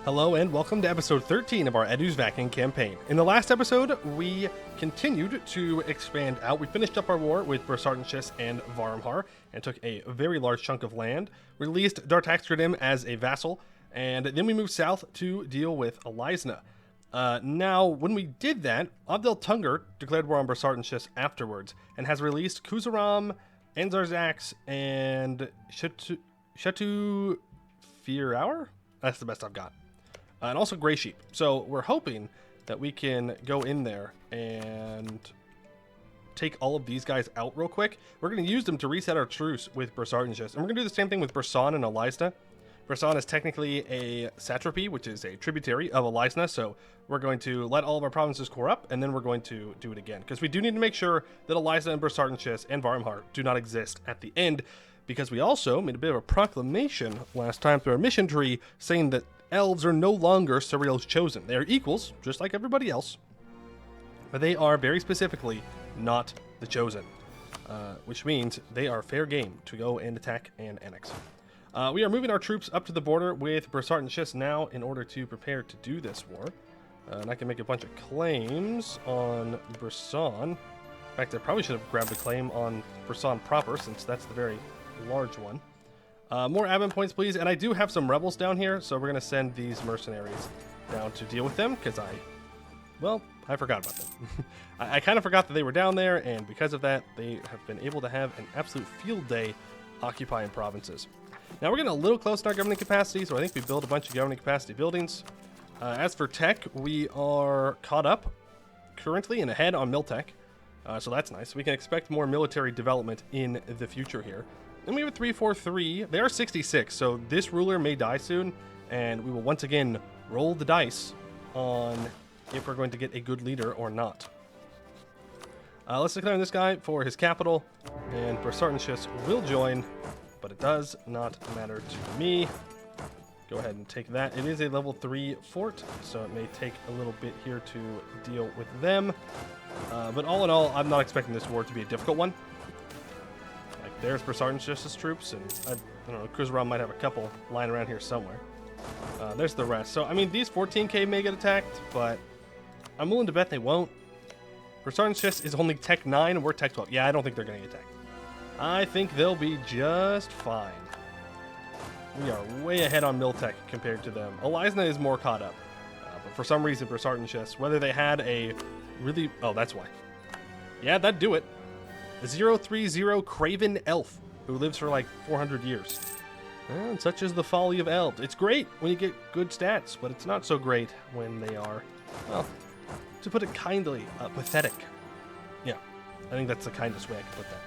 Hello and welcome to episode 13 of our Eduz-Vacyn campaign. In the last episode, we continued to expand out. We finished up our war with Bulwar and Varmhar and took a very large chunk of land, released Dartaxgradim as a vassal, and then we moved south to deal with Elizna. Now, when we did that, Abdel Tunger declared war on Bulwar afterwards and has released Kuzaram, Anzarzax, and Shatu Firhour? That's the best I've got. And also Grey Sheep. So we're hoping that we can go in there and take all of these guys out real quick. We're going to use them to reset our truce with Bulwar. And we're going to do the same thing with Brissan and Elizna. Brissan is technically a satrapy, which is a tributary of Elizna. So we're going to let all of our provinces core up, and then we're going to do it again. Because we do need to make sure that Elizna and Bulwar and Varmhar do not exist at the end. Because we also made a bit of a proclamation last time through our mission tree saying that elves are no longer Surael's chosen. They are equals, just like everybody else, but they are very specifically not the chosen, which means they are fair game to go and attack and annex. We are moving our troops up to the border with Bulwar now in order to prepare to do this war. And I can make a bunch of claims on Brissan. In fact, I probably should have grabbed a claim on Brissan proper, since that's the very large one. More admin points, please. And I do have some rebels down here, so we're going to send these mercenaries down to deal with them, because I forgot about them. I kind of forgot that they were down there, and because of that, they have been able to have an absolute field day occupying provinces. Now, we're getting a little close in our governing capacity, so I think we built a bunch of governing capacity buildings. As for tech, we are caught up currently and ahead on Miltech, so that's nice. We can expect more military development in the future here. Then we have a 343. They are 66, so this ruler may die soon, and we will once again roll the dice on if we're going to get a good leader or not. Let's declare this guy for his capital, and Bulwar will join, but it does not matter to me. Go ahead and take that. It is a level 3 fort, so it may take a little bit here to deal with them. But all in all, I'm not expecting this war to be a difficult one. There's Bulwar's troops, and I don't know, Kuzaram might have a couple lying around here somewhere. There's the rest. So, I mean, these 14k may get attacked, but I'm willing to bet they won't. Bulwar is only Tech 9, and we're Tech 12. Yeah, I don't think they're going to get attacked. I think they'll be just fine. We are way ahead on Miltech compared to them. Elizna is more caught up. But for some reason, Bulwar, whether they had a really... Oh, that's why. Yeah, that'd do it. A 030 Craven Elf who lives for like 400 years. And such is the folly of elves. It's great when you get good stats, but it's not so great when they are, well, to put it kindly, pathetic. Yeah, I think that's the kindest way I can put that.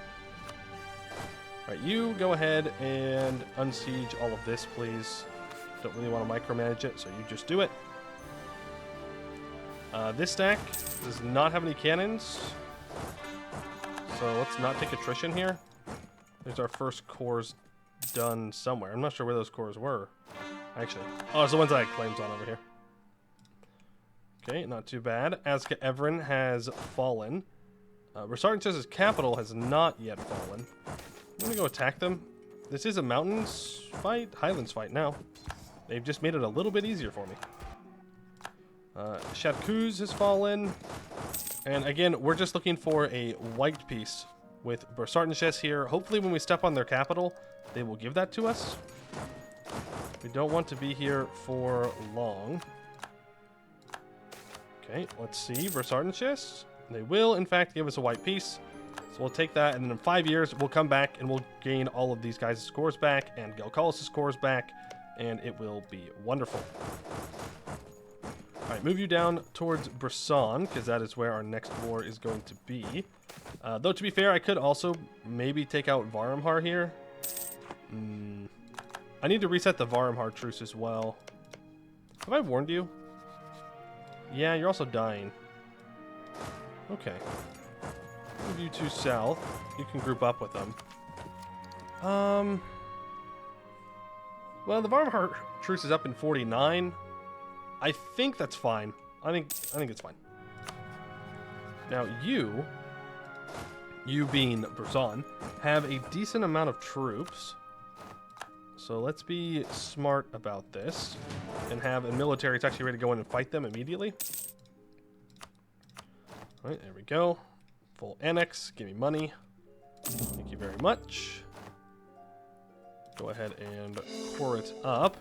All right, you go ahead and unsiege all of this, please. Don't really want to micromanage it, so you just do it. This stack does not have any cannons. So let's not take attrition here. There's our first cores done somewhere. I'm not sure where those cores were. Actually. Oh, it's the ones that I had claims on over here. Okay, not too bad. Azka Evren has fallen. Bulwar's capital has not yet fallen. I'm going to go attack them. This is a mountains fight, highlands fight now. They've just made it a little bit easier for me. Shadkuz has fallen. And again, we're just looking for a white piece with Bulwar here. Hopefully when we step on their capital, they will give that to us. We don't want to be here for long. Okay, let's see. Bulwar. They will, in fact, give us a white piece. So we'll take that, and then in 5 years, we'll come back and we'll gain all of these guys' scores back and Galcalis' scores back, and it will be wonderful. All right, move you down towards Brissan, because that is where our next war is going to be. Though, to be fair, I could also maybe take out Varmhar here. I need to reset the Varmhar truce as well. Have I warned you? Yeah, you're also dying. Okay. Move you to south. You can group up with them. Well, the Varmhar truce is up in 49. I think that's fine. I think it's fine. Now you being Brissan, have a decent amount of troops. So let's be smart about this. and have a military that's actually ready to go in and fight them immediately. All right, there we go. Full annex. Give me money. Thank you very much. Go ahead and pour it up.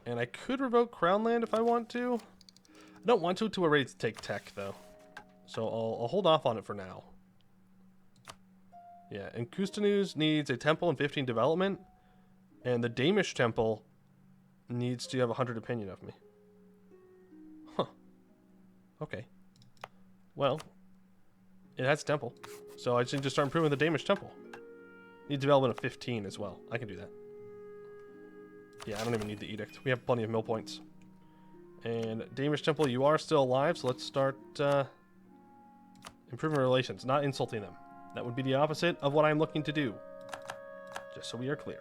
And I could revoke Crown Land if I want to. I don't want to until we're ready to take tech, though. So I'll hold off on it for now. Yeah, and Kustanus needs a temple and 15 development. And the Damish temple needs to have 100 opinion of me. Huh. Okay. Well, it has a temple. So I just need to start improving the Damish temple. Need development of 15 as well. I can do that. Yeah, I don't even need the edict. We have plenty of mill points. And Damish temple, you are still alive, so let's start improving relations, not insulting them. That would be the opposite of what I'm looking to do. Just so we are clear.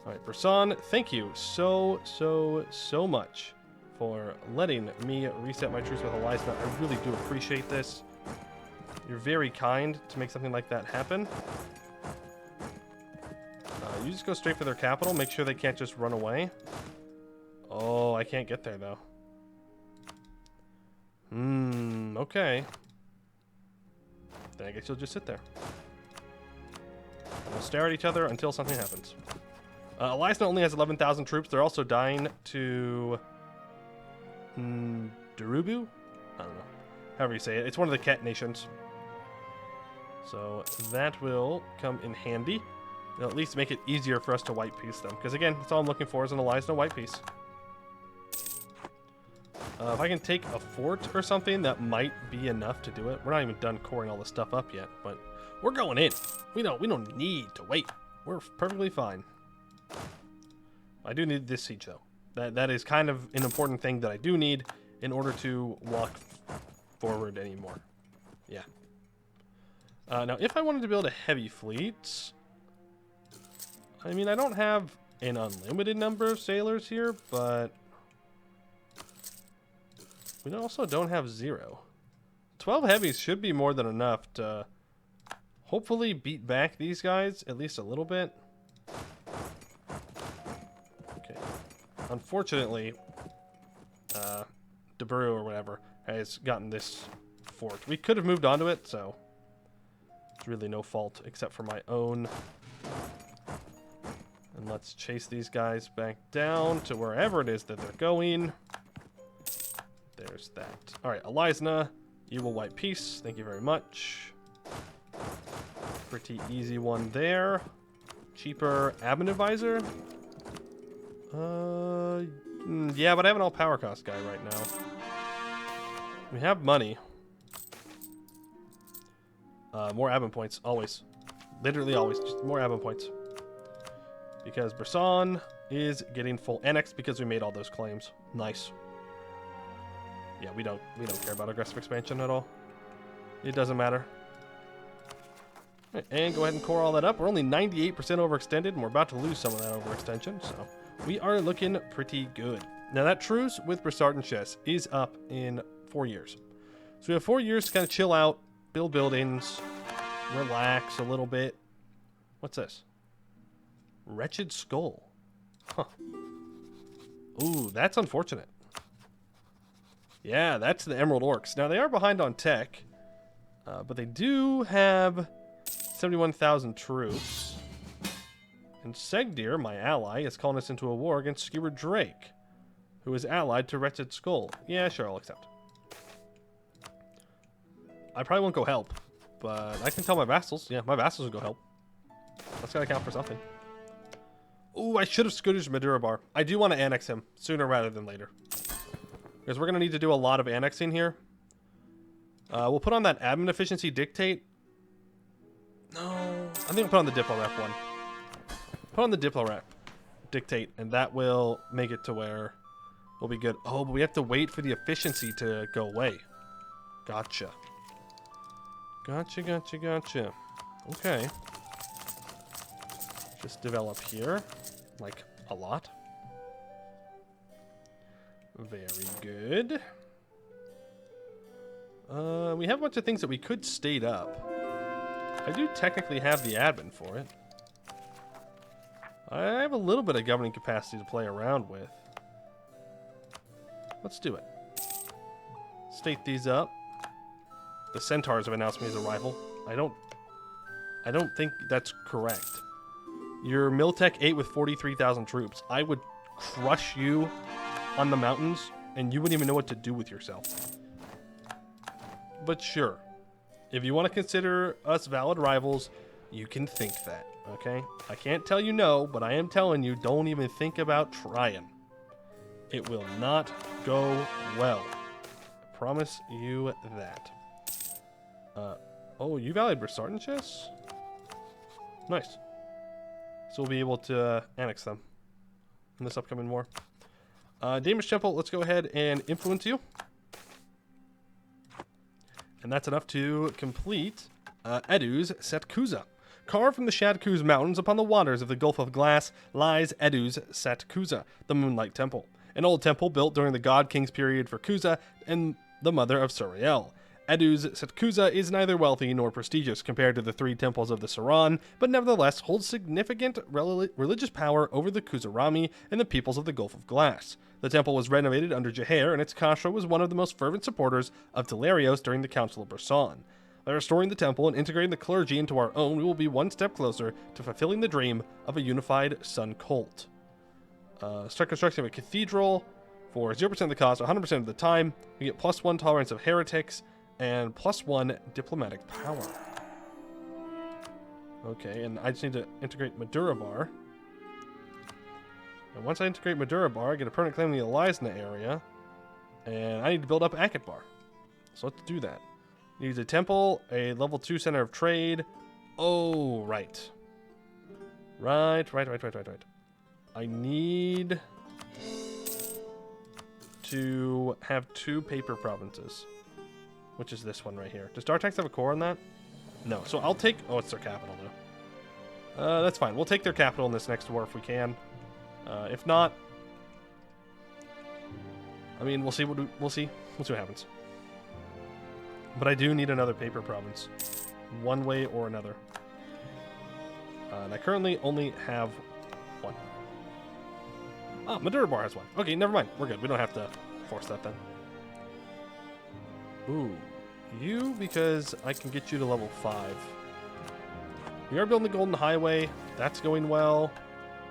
Alright, Brisson, thank you so much for letting me reset my truce with Elizabeth. I really do appreciate this. You're very kind to make something like that happen. You just go straight for their capital. Make sure they can't just run away. Oh, I can't get there, though. Okay. Then I guess you'll just sit there. And we'll stare at each other until something happens. Elizabeth only has 11,000 troops. They're also dying to... Darubu? I don't know. However you say it. It's one of the Ket nations. So that will come in handy. It'll at least make it easier for us to white piece them. Because again, that's all I'm looking for is an Elizabeth white piece. If I can take a fort or something, that might be enough to do it. We're not even done coring all this stuff up yet, but we're going in. We don't need to wait. We're perfectly fine. I do need this siege though. That is kind of an important thing that I do need in order to walk forward anymore. Yeah. Now, if I wanted to build a heavy fleet, I mean, I don't have an unlimited number of sailors here, but we also don't have 0. 12 heavies should be more than enough to hopefully beat back these guys at least a little bit. Okay. Unfortunately, Debrew or whatever has gotten this fort. We could have moved onto it, so it's really no fault except for my own. And let's chase these guys back down to wherever it is that they're going. There's that. All right, Elizna, you will white peace. Thank you very much. Pretty easy one there. Cheaper admin advisor. Yeah, but I have an all power cost guy right now. We have money. More admin points, always. Literally always, just more admin points. Because Brisson is getting full annex because we made all those claims. Nice. Yeah, we don't care about aggressive expansion at all. It doesn't matter. Right, and go ahead and core all that up. We're only 98% overextended, and we're about to lose some of that overextension, so we are looking pretty good. Now, that truce with Brisson is up in 4 years. So we have 4 years to kind of chill out, build buildings, relax a little bit. What's this? Wretched Skull. Huh. Ooh, that's unfortunate. Yeah, that's the Emerald Orcs. Now, they are behind on tech, but they do have 71,000 troops. And Segdir, my ally, is calling us into a war against Skewer Drake, who is allied to Wretched Skull. Yeah, sure, I'll accept. I probably won't go help, but I can tell my vassals. Yeah, my vassals will go help. That's gotta count for something. Ooh, I should have scootaged Madurabar. I do want to annex him sooner rather than later. Because we're going to need to do a lot of annexing here. We'll put on that admin efficiency dictate. No, I think we'll put on the Diplo rep one. Put on the Diplo rep dictate, and that will make it to where we'll be good. Oh, but we have to wait for the efficiency to go away. Gotcha. Gotcha. Okay. Just develop here, like a lot. Very good. We have a bunch of things that we could state up. I do technically have the admin for it. I have a little bit of governing capacity to play around with. Let's do it. State these up. The centaurs have announced me as a rival. I don't think that's correct. You're Miltech 8 with 43,000 troops. I would crush you on the mountains, and you wouldn't even know what to do with yourself. But sure, if you want to consider us valid rivals, you can think that, okay? I can't tell you no, but I am telling you, don't even think about trying. It will not go well. I promise you that. Oh, you valued Brisartanchus? Nice. So we'll be able to annex them in this upcoming war. Danish Temple, let's go ahead and influence you. And that's enough to complete Eduz-Vacyn. Carved from the Shadkuz Mountains upon the waters of the Gulf of Glass lies Eduz-Vacyn, the Moonlight Temple. An old temple built during the God King's period for Kuza and the mother of Surael. Eduz-Vacyn is neither wealthy nor prestigious compared to the three temples of the Saran, but nevertheless holds significant religious power over the Kuzarami and the peoples of the Gulf of Glass. The temple was renovated under Jaher, and its Kashra was one of the most fervent supporters of Telerios during the Council of Bursan. By restoring the temple and integrating the clergy into our own, we will be one step closer to fulfilling the dream of a unified Sun cult. Start construction of a cathedral for 0% of the cost, 100% of the time. We get +1 tolerance of heretics, and +1 diplomatic power. Okay, and I just need to integrate Madurabar. And once I integrate Madurabar, I get a permanent claim in the Elizna area. And I need to build up Akatbar. So let's do that. Needs a temple, a level 2 center of trade. Oh, right. Right. I need to have 2 paper provinces. Which is this one right here. Does Dartax have a core on that? No. So I'll take... Oh, it's their capital, though. That's fine. We'll take their capital in this next war if we can. If not... I mean, we'll see what happens. But I do need another paper province. One way or another. And I currently only have 1. Ah, Madurabar has 1. Okay, never mind. We're good. We don't have to force that then. Ooh. You, because I can get you to level 5. We are building the Golden Highway. That's going well.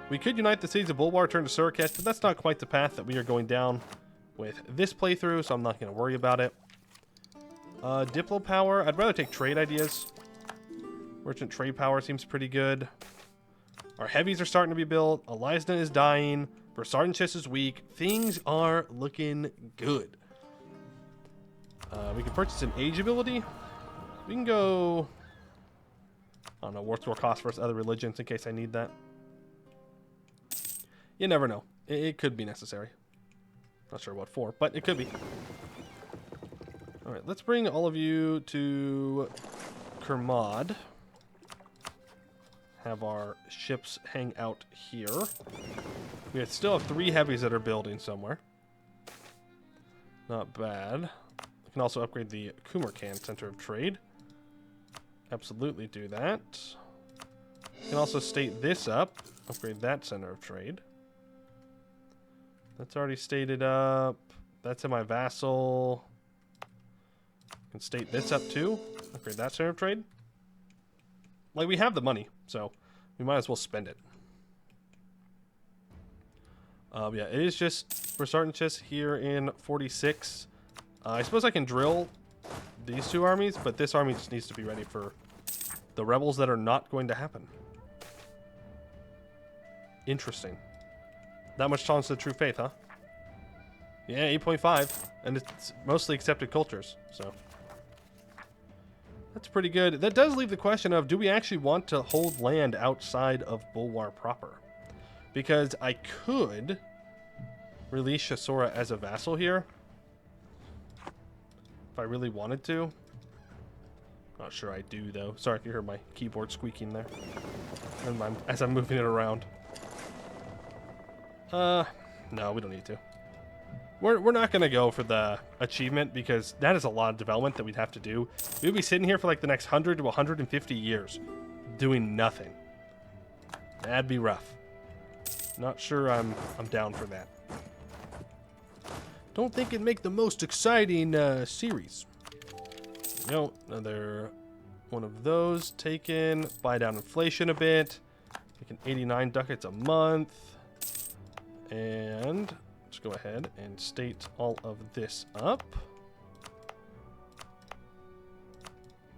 We could unite the cities of Bulwar, turn to Surakesh, but that's not quite the path that we are going down with this playthrough, so I'm not going to worry about it. Diplo power. I'd rather take trade ideas. Merchant trade power seems pretty good. Our heavies are starting to be built. Elizna is dying. Brisartanchus is weak. Things are looking good. We can purchase an age ability. We can go... I don't know, war score cost versus other religions in case I need that. You never know. It could be necessary. Not sure what for, but it could be. Alright, let's bring all of you to Kermod. Have our ships hang out here. We still have 3 heavies that are building somewhere. Not bad. We can also upgrade the Kumarkan Center of Trade. Absolutely do that. We can also state this up. Upgrade that Center of Trade. That's already stated up. That's in my vassal. I can state this up too. Upgrade that Center of Trade. Like, we have the money, so we might as well spend it. Yeah, it is just Brisartanchus here in 46. I suppose I can drill these 2 armies, but this army just needs to be ready for the rebels that are not going to happen. Interesting. That much tolerance to the true faith, huh? Yeah, 8.5. And it's mostly accepted cultures, so... That's pretty good. That does leave the question of, do we actually want to hold land outside of Bulwar proper? Because I could release Shasora as a vassal here. If I really wanted to. Not sure I do, though. Sorry if you heard my keyboard squeaking there. As I'm moving it around. No, we don't need to. We're not going to go for the achievement because that is a lot of development that we'd have to do. We'd be sitting here for like the next 100 to 150 years doing nothing. That'd be rough. Not sure I'm down for that. Don't think it'd make the most exciting series. No, another one of those taken. Buy down inflation a bit. Making 89 ducats a month. And let's go ahead and state all of this up.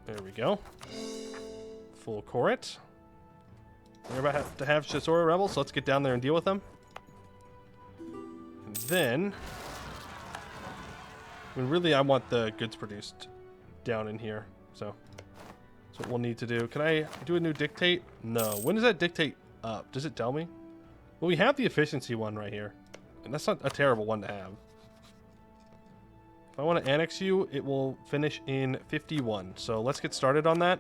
There we go. Full court. We're about to have Surael rebels, so let's get down there and deal with them. And then, I mean, really, I want the goods produced down in here, so that's what we'll need to do. Can I do a new dictate? No. When does that dictate up? Does it tell me? Well, we have the efficiency one right here, and that's not a terrible one to have. If I want to annex you, it will finish in 51. So let's get started on that.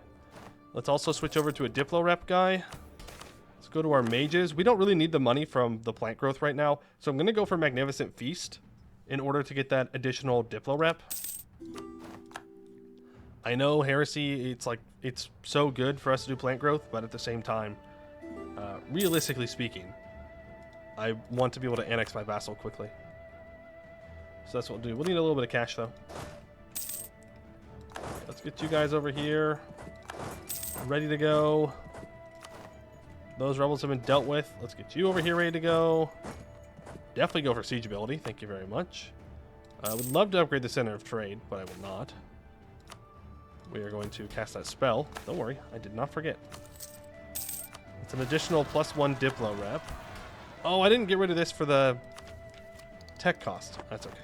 Let's also switch over to a Diplo rep guy. Let's go to our mages. We don't really need the money from the plant growth right now, so I'm going to go for Magnificent Feast in order to get that additional Diplo rep. I know Heresy, it's so good for us to do plant growth, but at the same time, realistically speaking, I want to be able to annex my vassal quickly. So that's what we'll do. We'll need a little bit of cash, though. Let's get you guys over here. Ready to go. Those rebels have been dealt with. Let's get you over here ready to go. Definitely go for siege ability. Thank you very much. I would love to upgrade the center of trade, but I will not. We are going to cast that spell. Don't worry, I did not forget. It's an additional +1 Diplo rep. Oh, I didn't get rid of this for the tech cost. That's okay.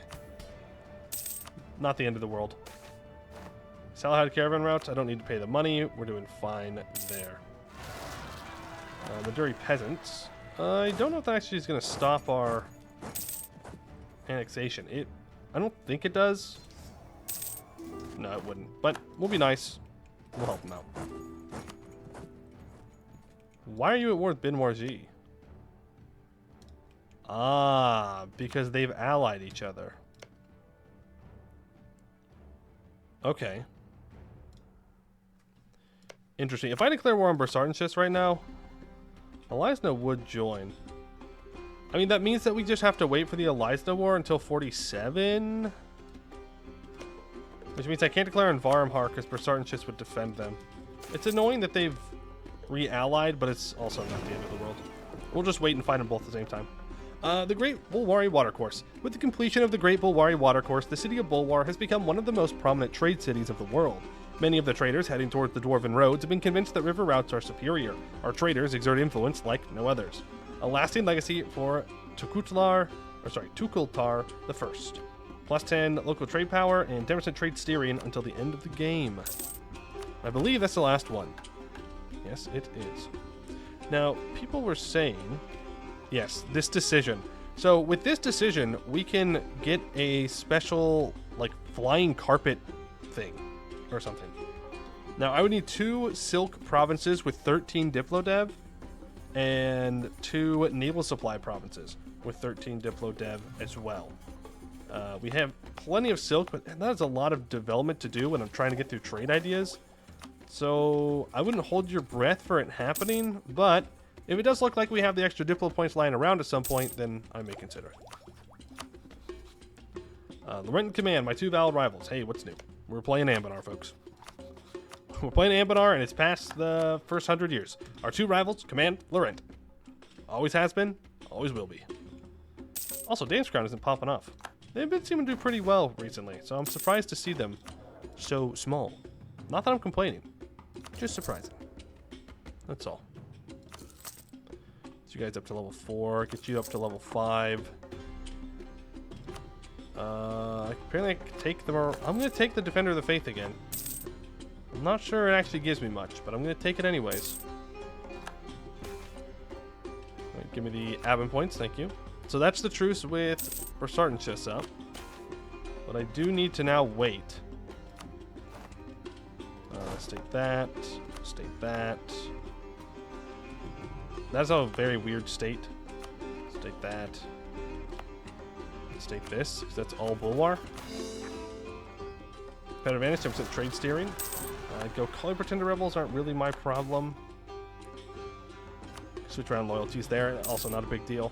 Not the end of the world. Salahad caravan routes, I don't need to pay the money. We're doing fine there. Maduri peasants. I don't know if that actually is going to stop our annexation. I don't think it does. No, it wouldn't. But we'll be nice. We'll help them out. Why are you at war with Bin Warji? Ah, because they've allied each other. Okay. Interesting. If I declare war on Bursardanshus right now, Elisna would join. I mean, that means that we just have to wait for the Elisna war until 47? Which means I can't declare on Varmhar because Bursardanshus would defend them. It's annoying that they've re-allied, but it's also not the end of the world. We'll just wait and fight them both at the same time. The Great Bulwari Watercourse. With the completion of the Great Bulwari Watercourse, the city of Bulwar has become one of the most prominent trade cities of the world. Many of the traders heading towards the Dwarven roads have been convinced that river routes are superior. Our traders exert influence like no others. A lasting legacy for Tukultar the First. +10 local trade power and 10% trade steering until the end of the game. I believe that's the last one. Yes, it is. Now, people were saying... Yes, this decision. So with this decision, we can get a special, like, flying carpet thing or something. Now, I would need 2 silk provinces with 13 Diplo Dev and 2 naval supply provinces with 13 Diplo Dev as well. We have plenty of silk, but that is a lot of development to do when I'm trying to get through trade ideas. So I wouldn't hold your breath for it happening, but if it does look like we have the extra Diplo points lying around at some point, then I may consider it. Laurentian Command, my 2 valid rivals. Hey, what's new? We're playing Anbennar, folks. We're playing Anbennar, and it's past the first 100 years. Our 2 rivals, Command, Laurent. Always has been, always will be. Also, Dance Crown isn't popping off. They've been seeming to do pretty well recently, so I'm surprised to see them so small. Not that I'm complaining, just surprising. That's all. Get you guys up to level 4, get you up to level 5. Apparently I can take them. I'm going to take the Defender of the Faith again. I'm not sure it actually gives me much, but I'm going to take it anyways. Right, give me the admin points, thank you. So that's the truce with Bursardanshus up. But I do need to now wait. State that. State that. That's a very weird state. State that. State this, because that's all Bulwar. Better advantage, 10% trade steering. I'd go Color Pretender Rebels aren't really my problem. Switch around loyalties there. Also not a big deal.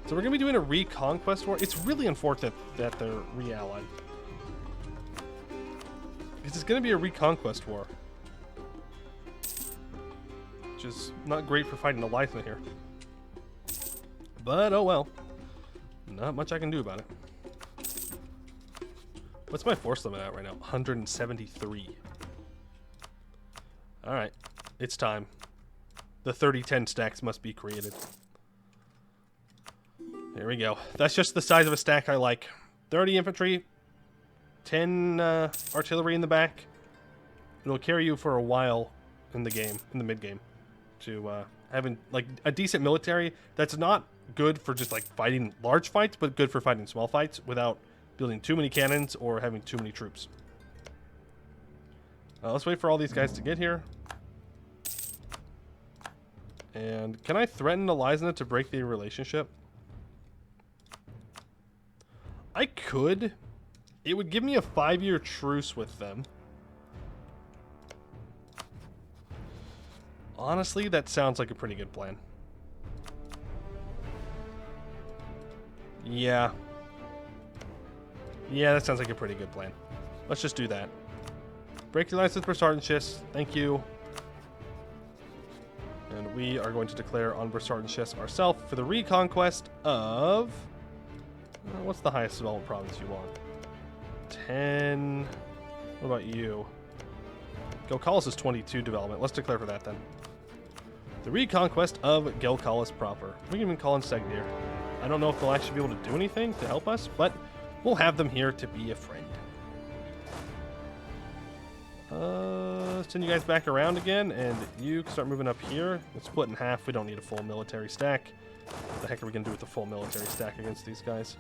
So we're going to be doing a reconquest war. It's really unfortunate that they're re-allied. This is going to be a reconquest war. Which is not great for fighting Elitha here. But, oh well. Not much I can do about it. What's my force limit at right now? 173. Alright. It's time. The 30-10 stacks must be created. There we go. That's just the size of a stack I like. 30 infantry, 10 artillery in the back. It'll carry you for a while in the game, in the mid-game. To having, like, a decent military that's not good for just, like, fighting large fights, but good for fighting small fights without building too many cannons or having too many troops. Let's wait for all these guys to get here. And can I threaten Elizna to break the relationship? I could. It would give me a 5-year truce with them. Honestly, that sounds like a pretty good plan. Yeah. Yeah, that sounds like a pretty good plan. Let's just do that. Break the alliance with Brasartenschis. Thank you. And we are going to declare on Brasartenschis ourselves for the reconquest of... what's the highest development province you want? 10... What about you? Gelkalis is 22 development. Let's declare for that then. The reconquest of Gelkalis proper. We can even call in Segdir. I don't know if they'll actually be able to do anything to help us, but we'll have them here to be a friend. Send you guys back around again, and you can start moving up here. Let's split in half. We don't need a full military stack. What the heck are we going to do with the full military stack against these guys?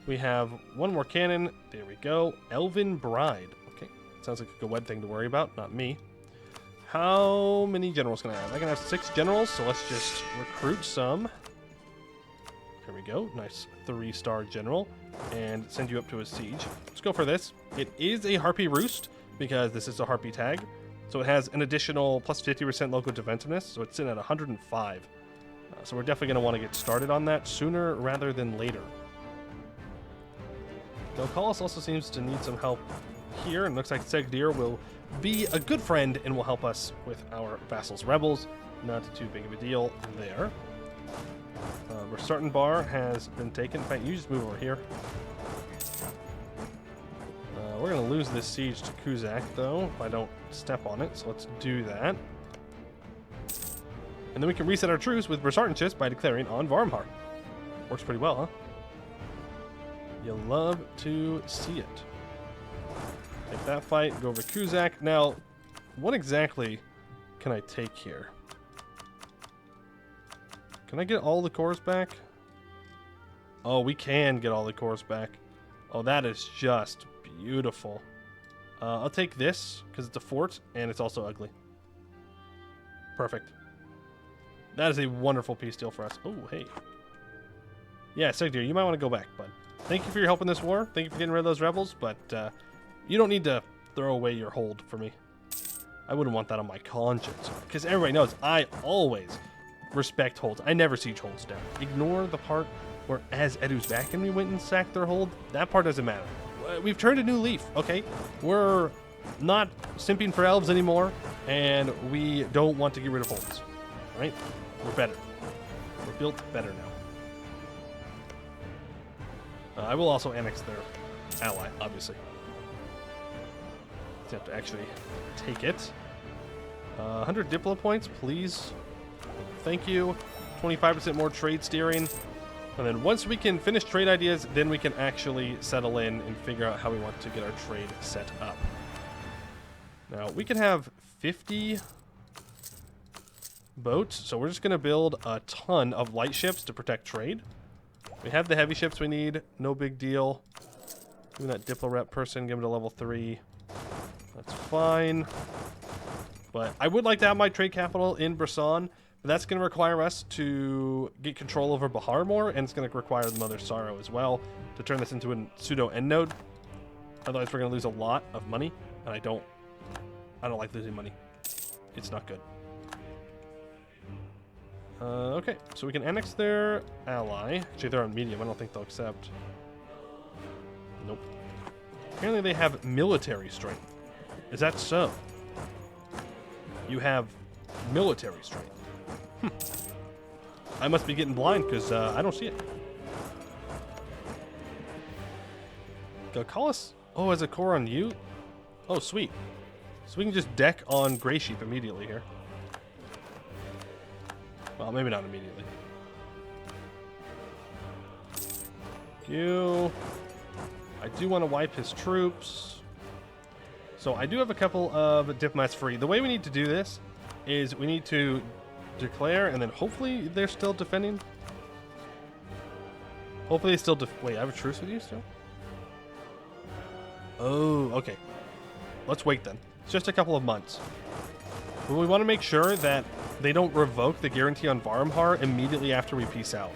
We have one more cannon. There we go. Elven Bride. Okay. Sounds like a good thing to worry about. Not me. How many generals can I have? I can have 6 generals, so let's just recruit some. There we go. Nice 3-star general. And send you up to a siege. Let's go for this. It is a Harpy Roost, because this is a Harpy tag. So it has an additional plus 50% local defensiveness, so it's sitting at 105. So we're definitely going to want to get started on that sooner rather than later. Gelkalis also seems to need some help here, and looks like Segdir will be a good friend and will help us with our vassals' rebels. Not too big of a deal there. Brasartenbar has been taken. In fact, you just move over here. We're going to lose this siege to Kuzak, though, if I don't step on it, so let's do that. And then we can reset our truce with Brasartenschis by declaring on Varmhar. Works pretty well, huh? You'll love to see it. Take that fight, go over to Kuzak. Now, what exactly can I take here? Can I get all the cores back? Oh, we can get all the cores back. Oh, that is just beautiful. I'll take this, because it's a fort, and it's also ugly. Perfect. That is a wonderful peace deal for us. Oh, hey. Yeah, Segdir, you might want to go back, bud. Thank you for your help in this war. Thank you for getting rid of those rebels, but you don't need to throw away your hold for me. I wouldn't want that on my conscience, because everybody knows I always respect holds. I never siege holds down. Ignore the part where as Eduz-Vacyn we went and sacked their hold. That part doesn't matter. We've turned a new leaf, okay? We're not simping for elves anymore, and we don't want to get rid of holds, right? We're better. We're built better now. I will also annex their ally, obviously. So you have to actually take it. 100 Diplo points, please. Thank you. 25% more trade steering. And then once we can finish trade ideas, then we can actually settle in and figure out how we want to get our trade set up. Now, we can have 50 boats, so we're just going to build a ton of light ships to protect trade. We have the heavy ships we need, no big deal. Give me that Diplo rep person, give it a level 3. That's fine. But I would like to have my trade capital in Brasan. But that's going to require us to get control over Bahar more, and it's going to require the Mother Sorrow as well to turn this into a pseudo end node. Otherwise, we're going to lose a lot of money, and I don't like losing money. It's not good. Okay, so we can annex their ally. Actually, they're on medium. I don't think they'll accept. Nope. Apparently they have military strength. Is that so? You have military strength. I must be getting blind because I don't see it. Galcalis? Oh, has a core on you? Oh, sweet. So we can just deck on Grey Sheep immediately here. Well, maybe not immediately. You. I do want to wipe his troops. So I do have a couple of diplomats free. The way we need to do this is we need to declare, and then hopefully they're still defending. Hopefully they still wait, I have a truce with you still? Oh, okay. Let's wait then. It's just a couple of months. But we want to make sure that they don't revoke the guarantee on Varmhar immediately after we peace out.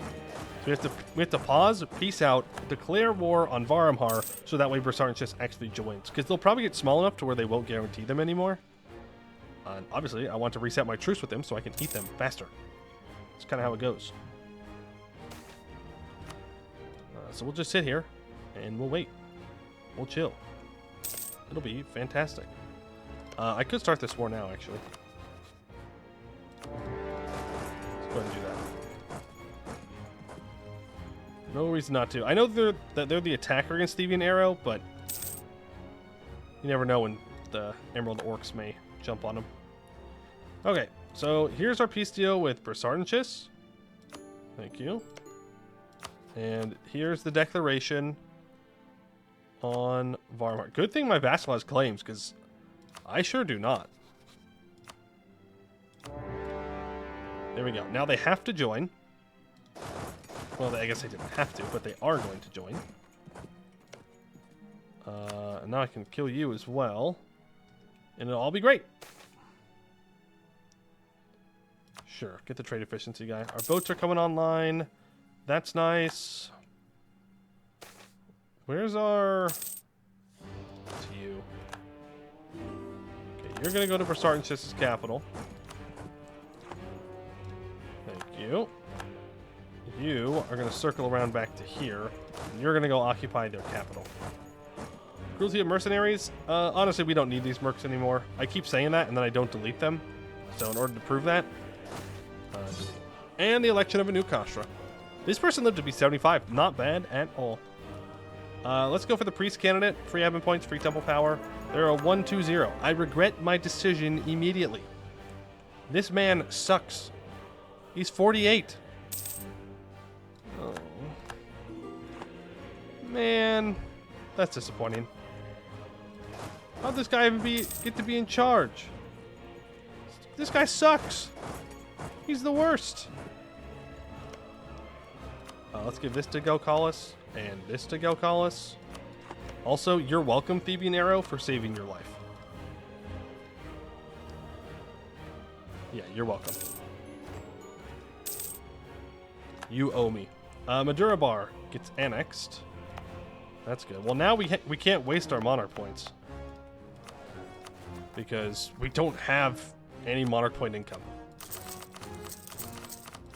So we have to pause, peace out, declare war on Varmhar, so that way Bersartnichus actually joins. Because they'll probably get small enough to where they won't guarantee them anymore. And obviously, I want to reset my truce with them so I can eat them faster. That's kind of how it goes. So we'll just sit here, and we'll wait. We'll chill. It'll be fantastic. I could start this war now, actually. Let's go ahead and do that. No reason not to. I know that they're the attacker against Thievian Arrow, but you never know when the Emerald Orcs may jump on them. Okay, so here's our peace deal with Bersartnichus. Thank you. And here's the declaration on Varmhar. Good thing my vassal has claims, because I sure do not. There we go. Now they have to join. Well, I guess they didn't have to, but they are going to join. And now I can kill you as well. And it'll all be great. Sure, get the trade efficiency guy. Our boats are coming online. That's nice. Where's our... It's you. Okay, you're going to go to Bersartnichus' capital. Thank you. You are going to circle around back to here. And you're going to go occupy their capital. Cruelty of mercenaries? Honestly, we don't need these mercs anymore. I keep saying that, and then I don't delete them. So in order to prove that... and the election of a new Kastra. This person lived to be 75. Not bad at all. Let's go for the priest candidate. Free admin points, free temple power. They're a 1-2-0. I regret my decision immediately. This man sucks. He's 48. Oh. Man. That's disappointing. How'd this guy even get to be in charge? This guy sucks. He's the worst. Let's give this to Galcalis and this to Galcalis. Also, you're welcome, Thievian Arrow, for saving your life. Yeah, you're welcome. You owe me. Madura Bar gets annexed. That's good. Well, now we can't waste our monarch points because we don't have any monarch point income.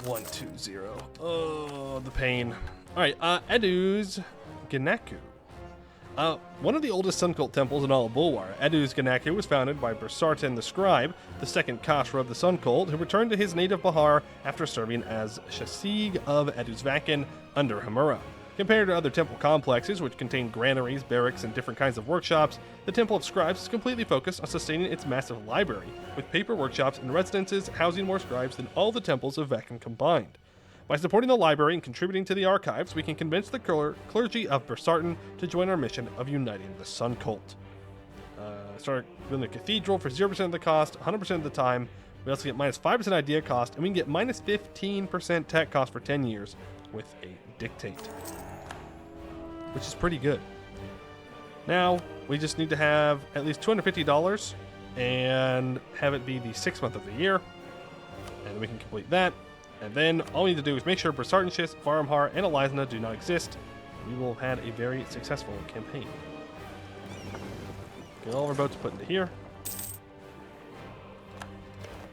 1-2-0. Oh, the pain. All right, Eduz-Vacyn. One of the oldest Sun Cult temples in all of Bulwar, Eduz-Vacyn was founded by Bersartin the Scribe, the second Kastra of the Sun Cult, who returned to his native Bahar after serving as Shasig of Eduz-Vacyn under Hamura. Compared to other temple complexes, which contain granaries, barracks, and different kinds of workshops, the Temple of Scribes is completely focused on sustaining its massive library, with paper workshops and residences housing more scribes than all the temples of Vacyn combined. By supporting the library and contributing to the archives, we can convince the clergy of Bersartin to join our mission of uniting the Sun Cult. Start building a cathedral for 0% of the cost, 100% of the time. We also get minus 5% idea cost, and we can get minus 15% tech cost for 10 years with a dictate, which is pretty good. Now, we just need to have at least $250 and have it be the 6th month of the year, and we can complete that. And then all we need to do is make sure Bersartnichus, Varmhar, and Elizna do not exist. We will have had a very successful campaign. Get all of our boats put into here.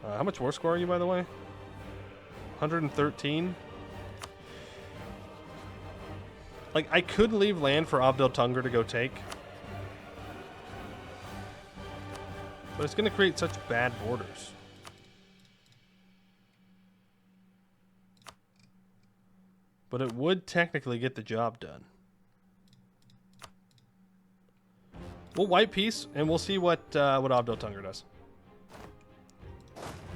How much war score are you, by the way? 113. Like, I could leave land for Abdel Tunger to go take. But it's going to create such bad borders. But it would technically get the job done. We'll white peace, and we'll see what Abdel Tunger does.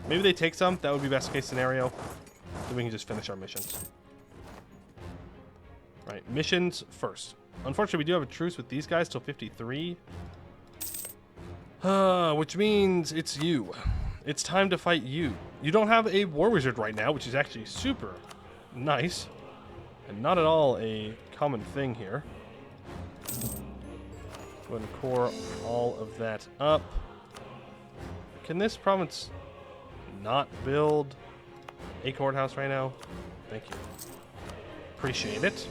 Maybe they take some. That would be best case scenario. Then we can just finish our missions. Right, missions first. Unfortunately, we do have a truce with these guys till 53. Which means it's you. It's time to fight you. You don't have a war wizard right now, which is actually super nice. And not at all a common thing here. Go ahead and core all of that up. Can this province not build a courthouse right now? Thank you. Appreciate it.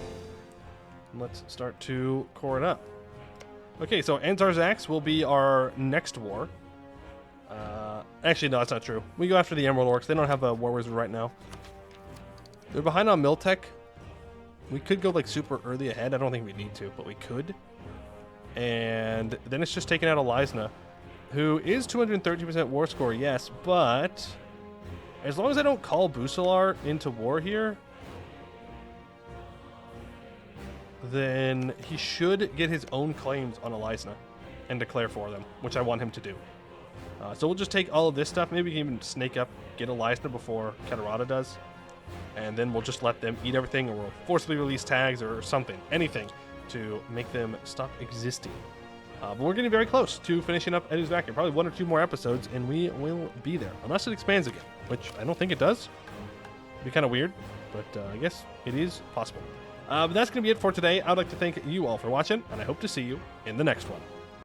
Let's start to core it up. Okay, so Anzar's Axe will be our next war. Actually, no, that's not true. We go after the Emerald Orcs. They don't have a war wizard right now. They're behind on Miltech. We could go like super early ahead. I don't think we need to, but we could. And then it's just taking out Elisna, who is 230% war score, yes, but as long as I don't call Busalar into war here, then he should get his own claims on Elisna and declare for them, which I want him to do. So we'll just take all of this stuff. Maybe we can even snake up, get Elisna before Catarata does. And then we'll just let them eat everything, or we'll forcibly release tags or something, anything, to make them stop existing. But we're getting very close to finishing up Eduz-Vacyn. Probably 1 or 2 more episodes, and we will be there. Unless it expands again, which I don't think it does. It'd be kind of weird, but I guess it is possible. But that's going to be it for today. I'd like to thank you all for watching, and I hope to see you in the next one.